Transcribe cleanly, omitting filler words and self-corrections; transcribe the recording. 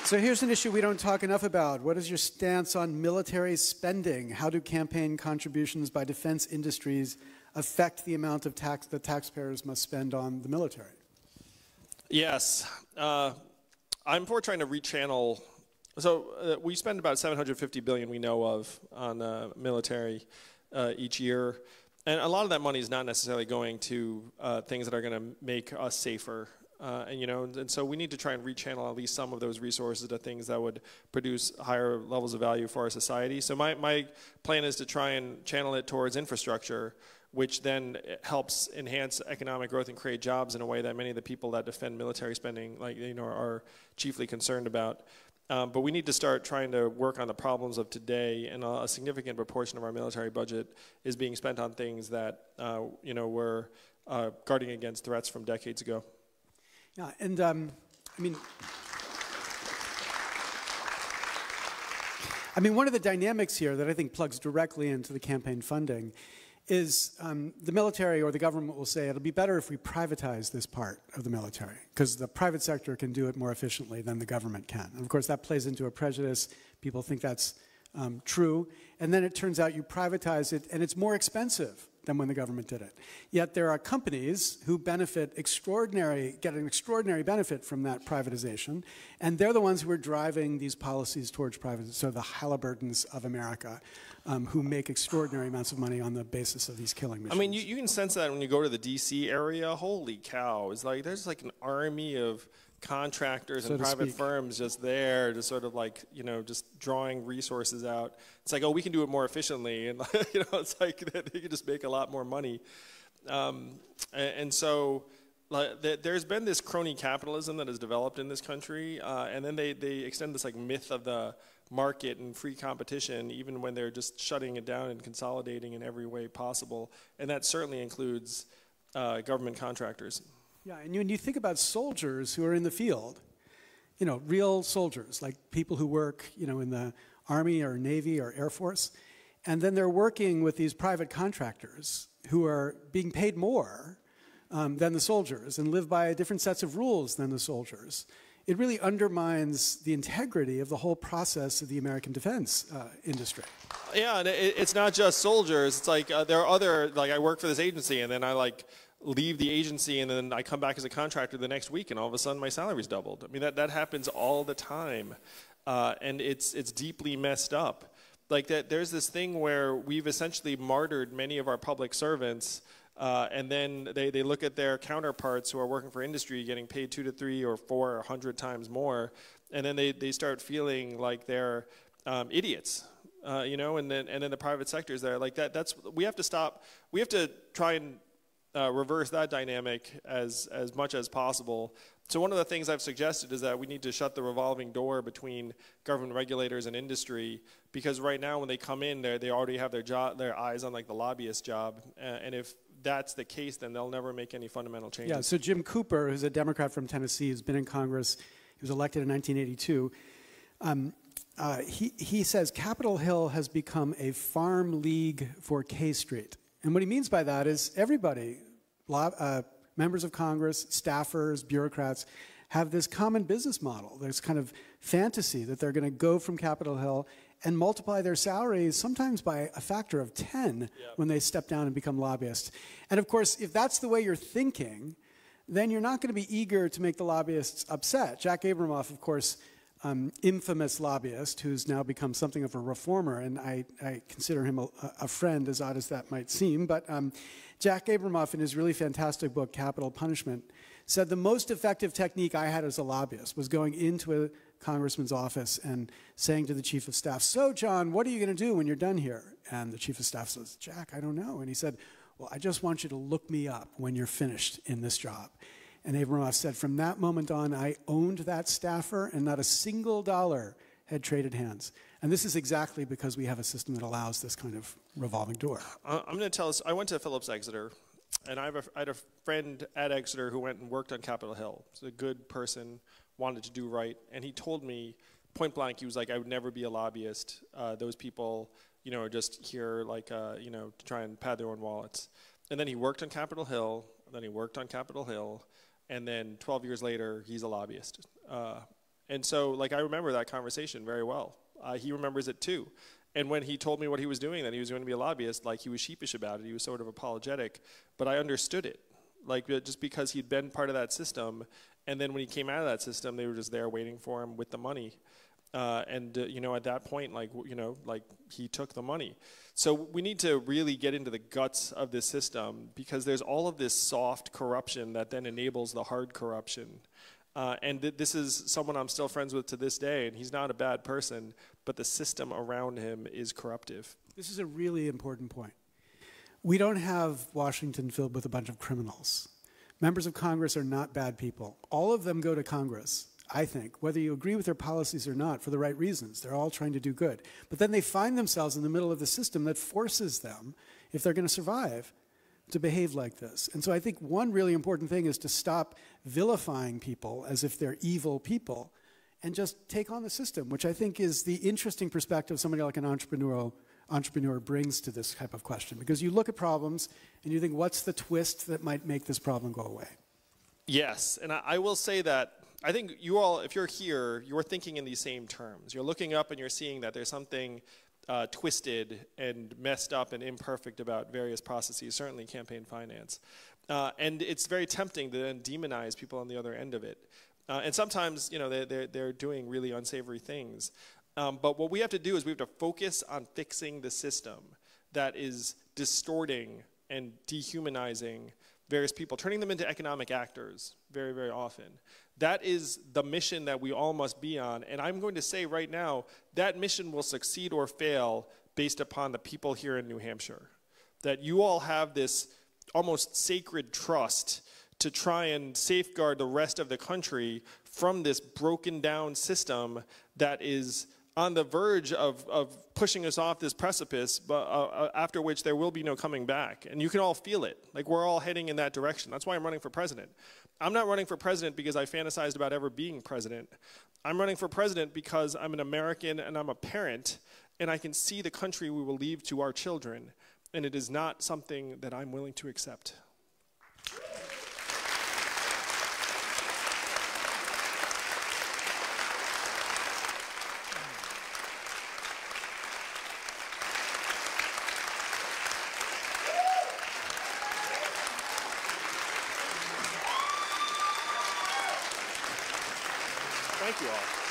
So here's an issue we don't talk enough about. What is your stance on military spending? How do campaign contributions by defense industries affect the amount of tax that taxpayers must spend on the military? Yes. I'm for trying to rechannel. So we spend about $750 billion we know of on military each year. And a lot of that money is not necessarily going to things that are going to make us safer. And so we need to try and rechannel at least some of those resources to things that would produce higher levels of value for our society. So my plan is to try and channel it towards infrastructure, which then helps enhance economic growth and create jobs in a way that many of the people that defend military spending, are chiefly concerned about. But we need to start trying to work on the problems of today, and a significant proportion of our military budget is being spent on things that we're guarding against threats from decades ago. Yeah, and one of the dynamics here that I think plugs directly into the campaign funding is the military or the government will say it'll be better if we privatize this part of the military because the private sector can do it more efficiently than the government can. And of course that plays into a prejudice. People think that's true. And then it turns out you privatize it and it's more expensive than when the government did it. Yet there are companies who get an extraordinary benefit from that privatization, and they're the ones who are driving these policies towards privatization. So the Halliburtons of America, who make extraordinary amounts of money on the basis of these killing machines. I mean, you can sense that when you go to the D.C. area. Holy cow! It's like there's like an army of contractors and private firms just there to sort of just drawing resources out. It's like, oh, we can do it more efficiently, and it's like they can just make a lot more money. And so there's been this crony capitalism that has developed in this country, and then they extend this myth of the market and free competition, even when they're just shutting it down and consolidating in every way possible, and that certainly includes government contractors. Yeah, and when you think about soldiers who are in the field, real soldiers, like people who work, in the Army or Navy or Air Force, and then they're working with these private contractors who are being paid more than the soldiers and live by different sets of rules than the soldiers. It really undermines the integrity of the whole process of the American defense industry. Yeah, and it's not just soldiers. It's like there are other, I work for this agency, and then I leave the agency, and then I come back as a contractor the next week, and all of a sudden my salary's doubled. I mean, that happens all the time, and it's deeply messed up. There's this thing where we've essentially martyred many of our public servants, and then they look at their counterparts who are working for industry getting paid 2 to 3 or 4 or 100 times more, and then they start feeling like they're idiots. And then the private sector is there. We have to stop. We have to try and reverse that dynamic as much as possible. So one of the things I've suggested is that we need to shut the revolving door between government regulators and industry, because right now when they come in, they already have their eyes on the lobbyist job, and if that's the case, then they'll never make any fundamental changes. Yeah. So Jim Cooper, who's a Democrat from Tennessee, who's been in Congress, he was elected in 1982. He says Capitol Hill has become a farm league for K Street. And what he means by that is everybody, members of Congress, staffers, bureaucrats, have this common business model. There's kind of fantasy that they're going to go from Capitol Hill and multiply their salaries sometimes by a factor of 10 when they step down and become lobbyists. And of course, if that's the way you're thinking, then you're not going to be eager to make the lobbyists upset. Jack Abramoff, of course, infamous lobbyist who's now become something of a reformer, and I consider him a friend, as odd as that might seem. But Jack Abramoff, in his really fantastic book, Capital Punishment, said the most effective technique I had as a lobbyist was going into a congressman's office and saying to the chief of staff, "So, John, what are you going to do when you're done here?" And the chief of staff says, "Jack, I don't know." And he said, "Well, I just want you to look me up when you're finished in this job." And Abramoff said, from that moment on, I owned that staffer, and not a single dollar had traded hands. And this is exactly because we have a system that allows this kind of revolving door. I'm going to tell us, I went to Phillips Exeter, and I had a friend at Exeter who went and worked on Capitol Hill. He's a good person, wanted to do right, and he told me point blank, he was like, I would never be a lobbyist. Those people, are just here to try and pad their own wallets. And then he worked on Capitol Hill, and then he worked on Capitol Hill, and then 12 years later, he's a lobbyist. And so, like, I remember that conversation very well. He remembers it too. And when he told me what he was doing, that he was going to be a lobbyist, like, he was sheepish about it. He was sort of apologetic. But I understood it. Like, just because he'd been part of that system, and then when he came out of that system, they were just there waiting for him with the money. You know, at that point, like, you know, like, he took the money. So we need to really get into the guts of this system, because there's all of this soft corruption that then enables the hard corruption. This is someone I'm still friends with to this day, and he's not a bad person, but the system around him is corruptive. This is a really important point. We don't have Washington filled with a bunch of criminals. Members of Congress are not bad people. All of them go to Congress, I think, whether you agree with their policies or not, for the right reasons. They're all trying to do good. But then they find themselves in the middle of the system that forces them, if they're going to survive, to behave like this. And so I think one really important thing is to stop vilifying people as if they're evil people and just take on the system, which I think is the interesting perspective somebody like an entrepreneur brings to this type of question. Because you look at problems and you think, what's the twist that might make this problem go away? Yes, and I will say that I think you all, if you're here, you're thinking in these same terms. You're looking up and you're seeing that there's something twisted and messed up and imperfect about various processes, certainly campaign finance. And it's very tempting to then demonize people on the other end of it. And sometimes, you know, they're doing really unsavory things. But what we have to do is we have to focus on fixing the system that is distorting and dehumanizing various people, turning them into economic actors very, very often. That is the mission that we all must be on. And I'm going to say right now, that mission will succeed or fail based upon the people here in New Hampshire. That you all have this almost sacred trust to try and safeguard the rest of the country from this broken down system that is on the verge of pushing us off this precipice, but after which there will be no coming back. And you can all feel it. Like, we're all heading in that direction. That's why I'm running for president. I'm not running for president because I fantasized about ever being president. I'm running for president because I'm an American and I'm a parent, and I can see the country we will leave to our children, and it is not something that I'm willing to accept. Thank you all.